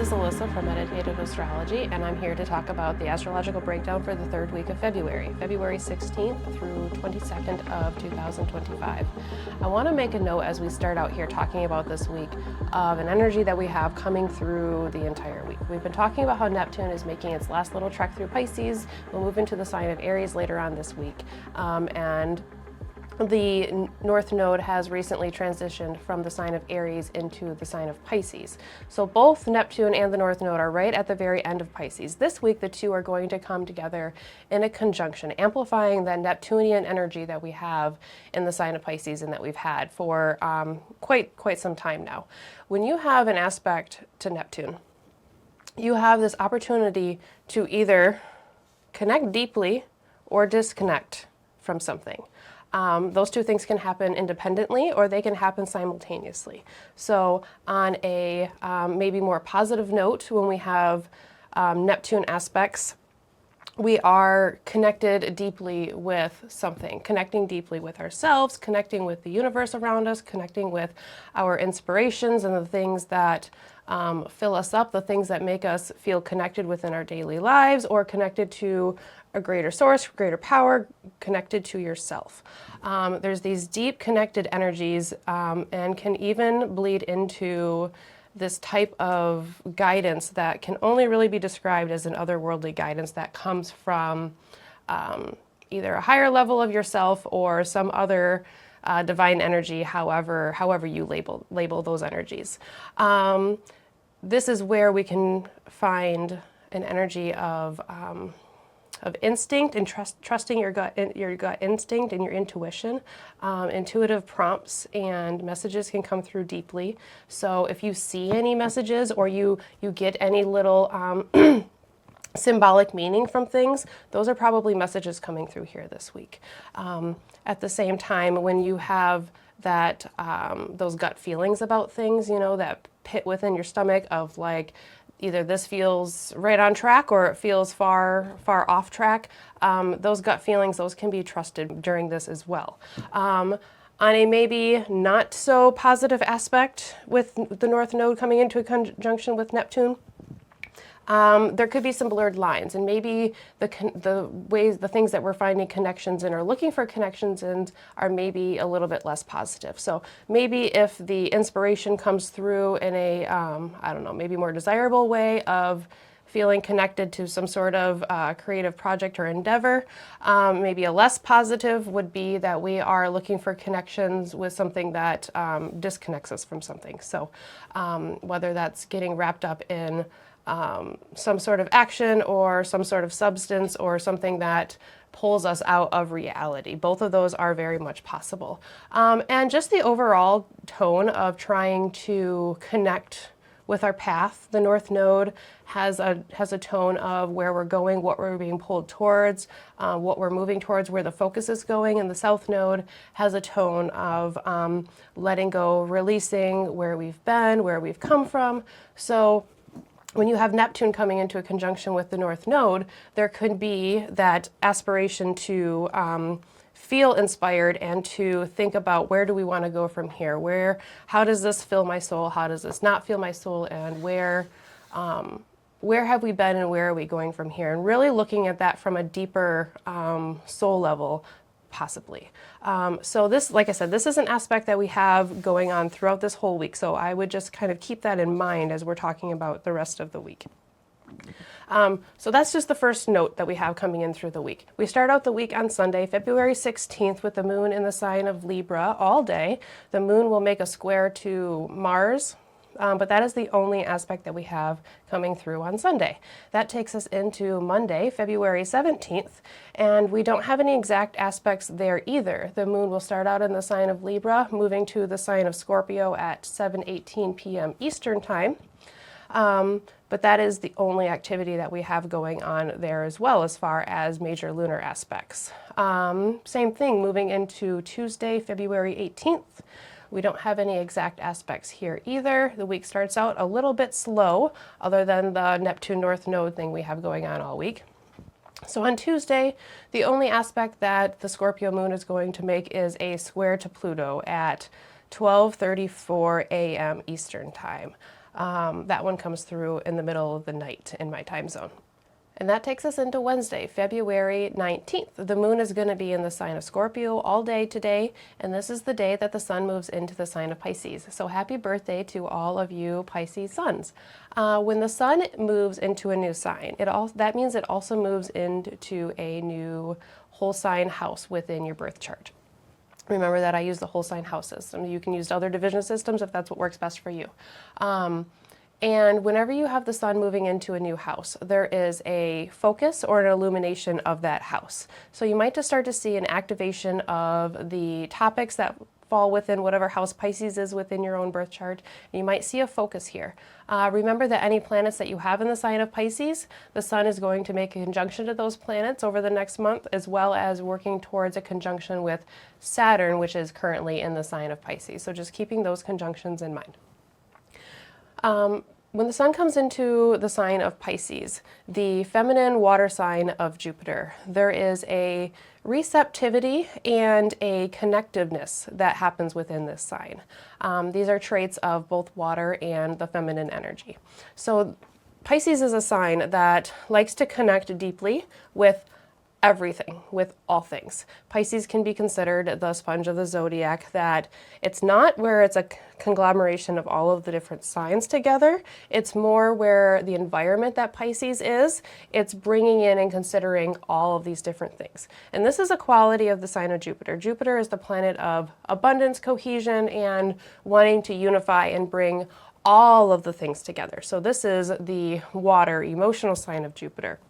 This is Alyssa from Meditative Astrology, and I'm here to talk about the astrological breakdown for the third week of February, February 16th through 22nd of 2025. I want to make a note as we start out here talking about this week of an energy that we have coming through the entire week. We've been talking about how Neptune is making its last little trek through Pisces. We'll move into the sign of Aries later on this week, and the North Node has recently transitioned from the sign of Aries into the sign of Pisces. So both Neptune and the North Node are right at the very end of Pisces. This week, the two are going to come together in a conjunction, amplifying that Neptunian energy that we have in the sign of Pisces and that we've had for quite some time now. When you have an aspect to Neptune, you have this opportunity to either connect deeply or disconnect from something. Those two things can happen independently or they can happen simultaneously. So on a maybe more positive note, when we have Neptune aspects, we are connected deeply with something, connecting deeply with ourselves, connecting with the universe around us, connecting with our inspirations and the things that fill us up, the things that make us feel connected within our daily lives, or connected to a greater source, greater power, connected to yourself. There's these deep connected energies and can even bleed into this type of guidance that can only really be described as an otherworldly guidance that comes from either a higher level of yourself or some other divine energy, however you label those energies. This is where we can find an energy of instinct and trusting your gut instinct and your intuition. Intuitive prompts and messages can come through deeply. So if you see any messages or you get any little symbolic meaning from things, those are probably messages coming through here this week. At the same time, when you have that those gut feelings about things, that pit within your stomach of like, either this feels right on track or it feels far off track. Those gut feelings, those can be trusted during this as well. On a maybe not so positive aspect with the North Node coming into a conjunction with Neptune, there could be some blurred lines, and maybe the things that we're finding connections in or looking for connections in are maybe a little bit less positive. So maybe if the inspiration comes through in a, I don't know, maybe more desirable way of feeling connected to some sort of creative project or endeavor, maybe a less positive would be that we are looking for connections with something that disconnects us from something. So whether that's getting wrapped up in some sort of action or some sort of substance or something that pulls us out of reality. Both of those are very much possible. And just the overall tone of trying to connect with our path. The North Node has a tone of where we're going, what we're being pulled towards, what we're moving towards, where the focus is going. And the South Node has a tone of letting go, releasing where we've been, where we've come from. So when you have Neptune coming into a conjunction with the North Node, there could be that aspiration to feel inspired and to think about where do we want to go from here? How does this fill my soul? How does this not fill my soul? And where have we been and where are we going from here? And really looking at that from a deeper soul level, possibly. So this, like I said, this is an aspect that we have going on throughout this whole week. So I would just kind of keep that in mind as we're talking about the rest of the week. So that's just the first note that we have coming in through the week. We start out the week on Sunday, February 16th, with the moon in the sign of Libra all day. The moon will make a square to Mars, but that is the only aspect that we have coming through on Sunday. That takes us into Monday, February 17th, and we don't have any exact aspects there either. The moon will start out in the sign of Libra, moving to the sign of Scorpio at 7:18 p.m. Eastern Time. But that is the only activity that we have going on there as well as far as major lunar aspects. Same thing, moving into Tuesday, February 18th. We don't have any exact aspects here either. The week starts out a little bit slow, other than the Neptune North Node thing we have going on all week. So on Tuesday, the only aspect that the Scorpio moon is going to make is a square to Pluto at 12:34 a.m. Eastern Time. That one comes through in the middle of the night in my time zone. And that takes us into Wednesday, February 19th. The moon is going to be in the sign of Scorpio all day today, and this is the day that the sun moves into the sign of Pisces. So happy birthday to all of you Pisces suns. When the sun moves into a new sign, that means it also moves into a new whole sign house within your birth chart. Remember that I use the whole sign house system. You can use other division systems if that's what works best for you. And whenever you have the sun moving into a new house, there is a focus or an illumination of that house. So you might just start to see an activation of the topics that fall within whatever house Pisces is within your own birth chart. You might see a focus here. Remember that any planets that you have in the sign of Pisces, the sun is going to make a conjunction to those planets over the next month, as well as working towards a conjunction with Saturn, which is currently in the sign of Pisces. So just keeping those conjunctions in mind. When the sun comes into the sign of Pisces, the feminine water sign of Jupiter, there is a receptivity and a connectiveness that happens within this sign. These are traits of both water and the feminine energy. So Pisces is a sign that likes to connect deeply with everything, with all things. Pisces can be considered the sponge of the zodiac, that it's not where it's a conglomeration of all of the different signs together. It's more where the environment that Pisces is, it's bringing in and considering all of these different things. And this is a quality of the sign of Jupiter. Jupiter is the planet of abundance, cohesion, and wanting to unify and bring all of the things together. So this is the water, emotional sign of Jupiter.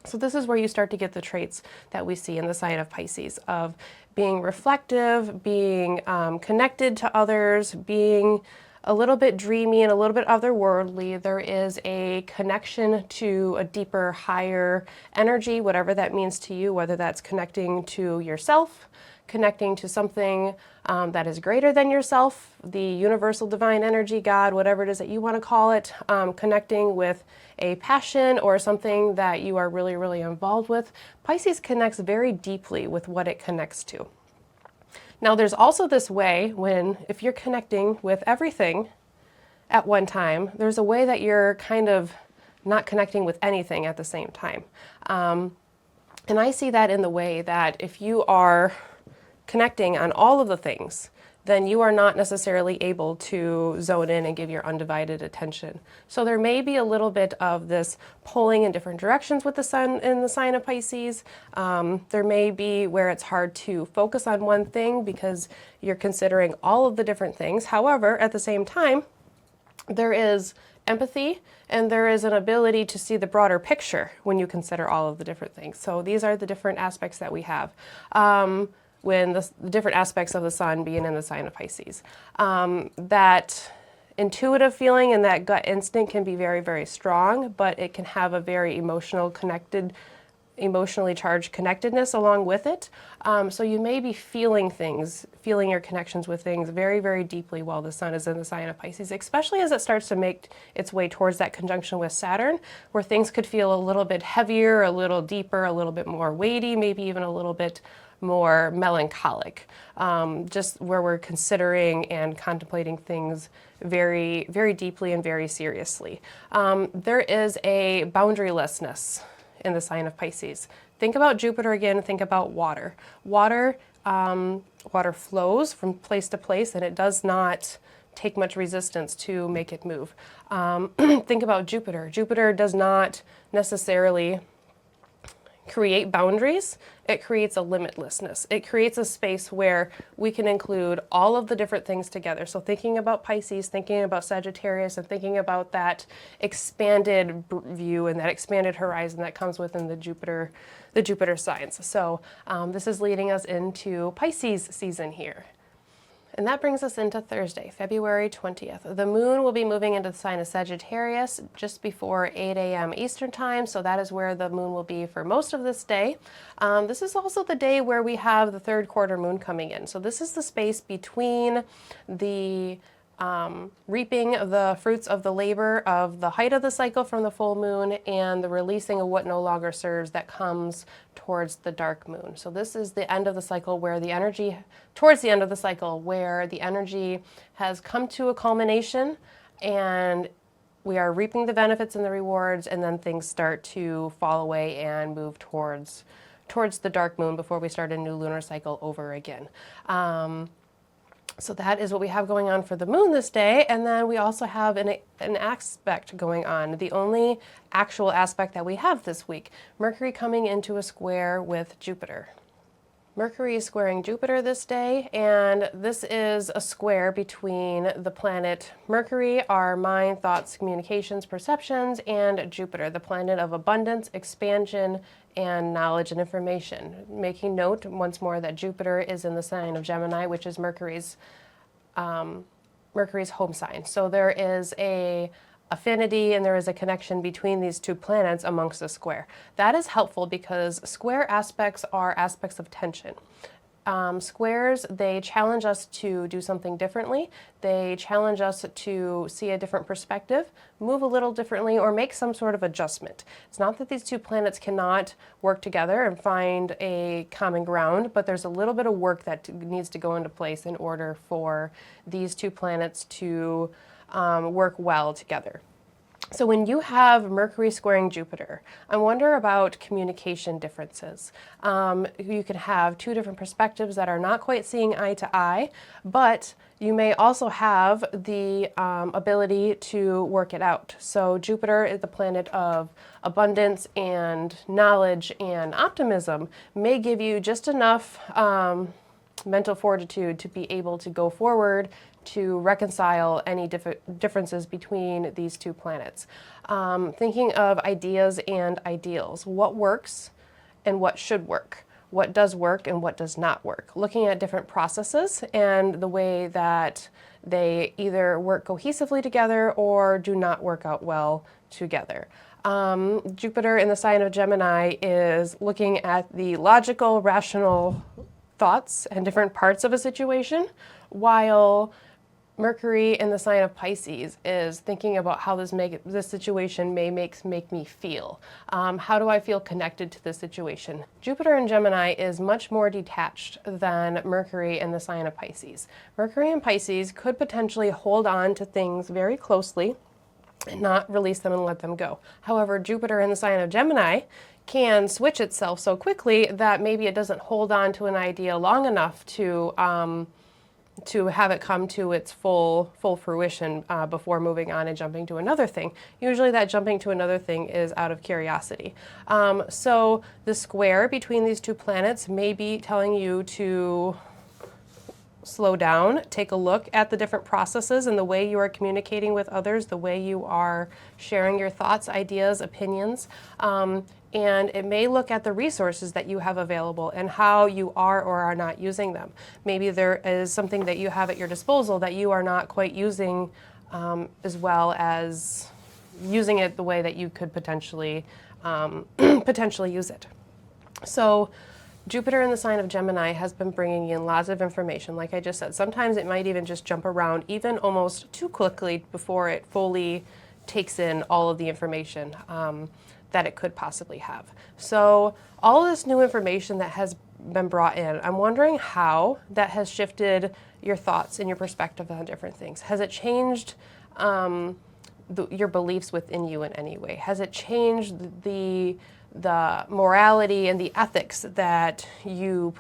So this is where you start to get the traits that we see in the sign of Pisces of being reflective, being connected to others, being a little bit dreamy and a little bit otherworldly. There is a connection to a deeper, higher energy, whatever that means to you, whether that's connecting to yourself, connecting to something that is greater than yourself, the universal divine energy, God, whatever it is that you want to call it, connecting with a passion or something that you are really, really involved with. Pisces connects very deeply with what it connects to. Now, there's also this way when, if you're connecting with everything at one time, there's a way that you're kind of not connecting with anything at the same time. And I see that in the way that if you are connecting on all of the things, then you are not necessarily able to zone in and give your undivided attention. So there may be a little bit of this pulling in different directions with the sun in the sign of Pisces. There may be where it's hard to focus on one thing because you're considering all of the different things. However, at the same time, there is empathy and there is an ability to see the broader picture when you consider all of the different things. So these are the different aspects that we have. When the different aspects of the sun being in the sign of Pisces. That intuitive feeling and that gut instinct can be very, very strong, but it can have a very emotionally charged connectedness along with it. So you may be feeling things, feeling your connections with things very, very deeply while the sun is in the sign of Pisces, especially as it starts to make its way towards that conjunction with Saturn, where things could feel a little bit heavier, a little deeper, a little bit more weighty, maybe even a little bit more melancholic, just where we're considering and contemplating things very, very deeply and very seriously. There is a boundarylessness in the sign of Pisces. Think about Jupiter again, think about water. Water flows from place to place and it does not take much resistance to make it move. Think about Jupiter. Jupiter does not necessarily create boundaries, it creates a limitlessness. It creates a space where we can include all of the different things together. So thinking about Pisces, thinking about Sagittarius, and thinking about that expanded view and that expanded horizon that comes within the Jupiter signs. So this is leading us into Pisces season here. And that brings us into Thursday, February 20th. The moon will be moving into the sign of Sagittarius just before 8 a.m. Eastern time, so that is where the moon will be for most of this day. This is also the day where we have the third quarter moon coming in. So this is the space between the reaping the fruits of the labor of the height of the cycle from the full moon and the releasing of what no longer serves that comes towards the dark moon. So this is the end of the cycle where the energy, towards the end of the cycle where the energy has come to a culmination and we are reaping the benefits and the rewards, and then things start to fall away and move towards the dark moon before we start a new lunar cycle over again. So that is what we have going on for the moon this day. And then we also have an aspect going on. The only actual aspect that we have this week, Mercury coming into a square with Jupiter. Mercury is squaring Jupiter this day, and this is a square between the planet Mercury, our mind, thoughts, communications, perceptions, and Jupiter, the planet of abundance, expansion, and knowledge and information. Making note once more that Jupiter is in the sign of Gemini, which is Mercury's home sign. So there is a affinity and there is a connection between these two planets amongst the square. That is helpful because square aspects are aspects of tension. Squares, they challenge us to do something differently. They challenge us to see a different perspective, move a little differently, or make some sort of adjustment. It's not that these two planets cannot work together and find a common ground, but there's a little bit of work that needs to go into place in order for these two planets to work well together. So when you have Mercury squaring Jupiter, I wonder about communication differences. You can have two different perspectives that are not quite seeing eye to eye, but you may also have the ability to work it out. So Jupiter is the planet of abundance and knowledge and optimism, may give you just enough mental fortitude to be able to go forward to reconcile any differences between these two planets. Thinking of ideas and ideals. What works and what should work? What does work and what does not work? Looking at different processes and the way that they either work cohesively together or do not work out well together. Jupiter in the sign of Gemini is looking at the logical, rational thoughts and different parts of a situation, while Mercury in the sign of Pisces is thinking about how this situation may make me feel. How do I feel connected to this situation? Jupiter in Gemini is much more detached than Mercury in the sign of Pisces. Mercury in Pisces could potentially hold on to things very closely and not release them and let them go. However, Jupiter in the sign of Gemini can switch itself so quickly that maybe it doesn't hold on to an idea long enough to have it come to its full fruition before moving on and jumping to another thing. Usually that jumping to another thing is out of curiosity. So the square between these two planets may be telling you to slow down, take a look at the different processes and the way you are communicating with others, the way you are sharing your thoughts, ideas, opinions. And it may look at the resources that you have available and how you are or are not using them. Maybe there is something that you have at your disposal that you are not quite using as well as using it the way that you could potentially use it. So Jupiter in the sign of Gemini has been bringing in lots of information. Like I just said, sometimes it might even just jump around even almost too quickly before it fully takes in all of the information that it could possibly have. So all of this new information that has been brought in, I'm wondering how that has shifted your thoughts and your perspective on different things. Has it changed your beliefs within you in any way? Has it changed the morality and the ethics that you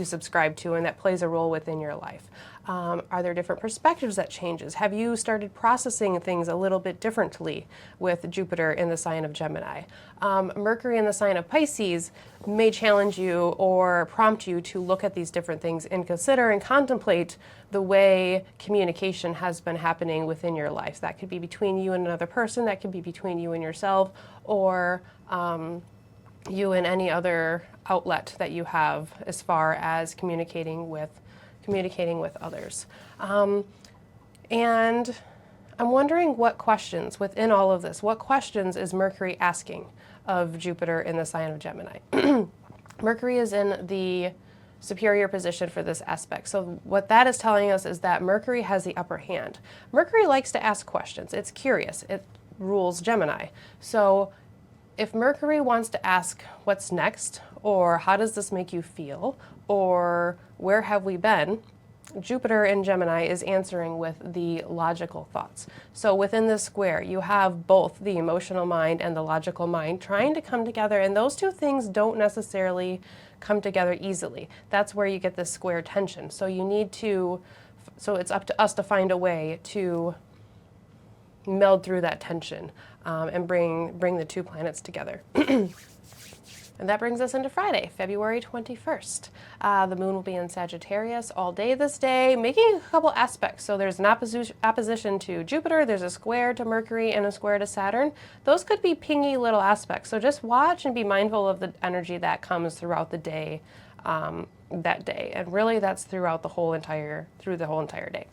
subscribe to and that plays a role within your life? Are there different perspectives that changes? Have you started processing things a little bit differently with Jupiter in the sign of Gemini? Mercury in the sign of Pisces may challenge you or prompt you to look at these different things and consider and contemplate the way communication has been happening within your life. That could be between you and another person, that could be between you and yourself, or you and any other outlet that you have as far as communicating with others. And I'm wondering what questions within all of this, what questions is Mercury asking of Jupiter in the sign of Gemini? Mercury is in the superior position for this aspect. So what that is telling us is that Mercury has the upper hand. Mercury likes to ask questions. It's curious. It rules Gemini. So if Mercury wants to ask what's next, or how does this make you feel, or where have we been, Jupiter in Gemini is answering with the logical thoughts. So within this square, you have both the emotional mind and the logical mind trying to come together, and those two things don't necessarily come together easily. That's where you get this square tension. So it's up to us to find a way to meld through that tension and bring the two planets together. And that brings us into Friday, February 21st. The moon will be in Sagittarius all day this day, making a couple aspects. So there's an opposition to Jupiter, there's a square to Mercury, and a square to Saturn. Those could be pingy little aspects. So just watch and be mindful of the energy that comes throughout the day, that day. And really that's through the whole entire day.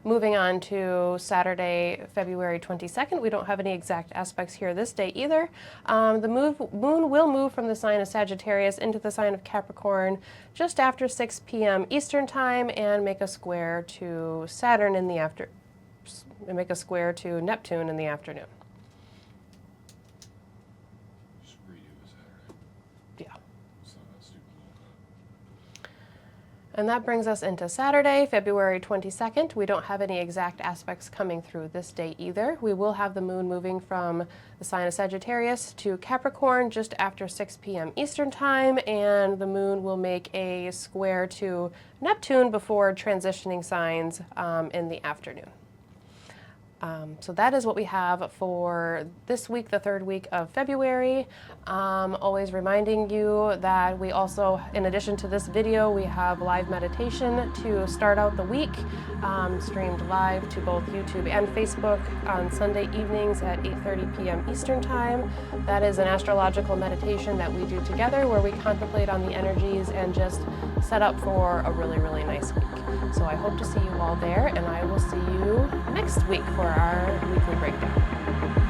Moving on to Saturday, February 22nd, we don't have any exact aspects here this day either. The moon will move from the sign of Sagittarius into the sign of Capricorn just after 6 p.m. Eastern Time and make a square to Saturn in the make a square to Neptune in the afternoon. And that brings us into Saturday, February 22nd. We don't have any exact aspects coming through this day either. We will have the moon moving from the sign of Sagittarius to Capricorn just after 6 p.m. Eastern Time, and the moon will make a square to Neptune before transitioning signs in the afternoon. So that is what we have for this week, the third week of February. Always reminding you that we also, in addition to this video, we have live meditation to start out the week, streamed live to both YouTube and Facebook on Sunday evenings at 8:30 p.m. Eastern Time. That is an astrological meditation that we do together where we contemplate on the energies and just set up for a really, really nice week. So I hope to see you all there, and I will see you next week for our weekly breakdown.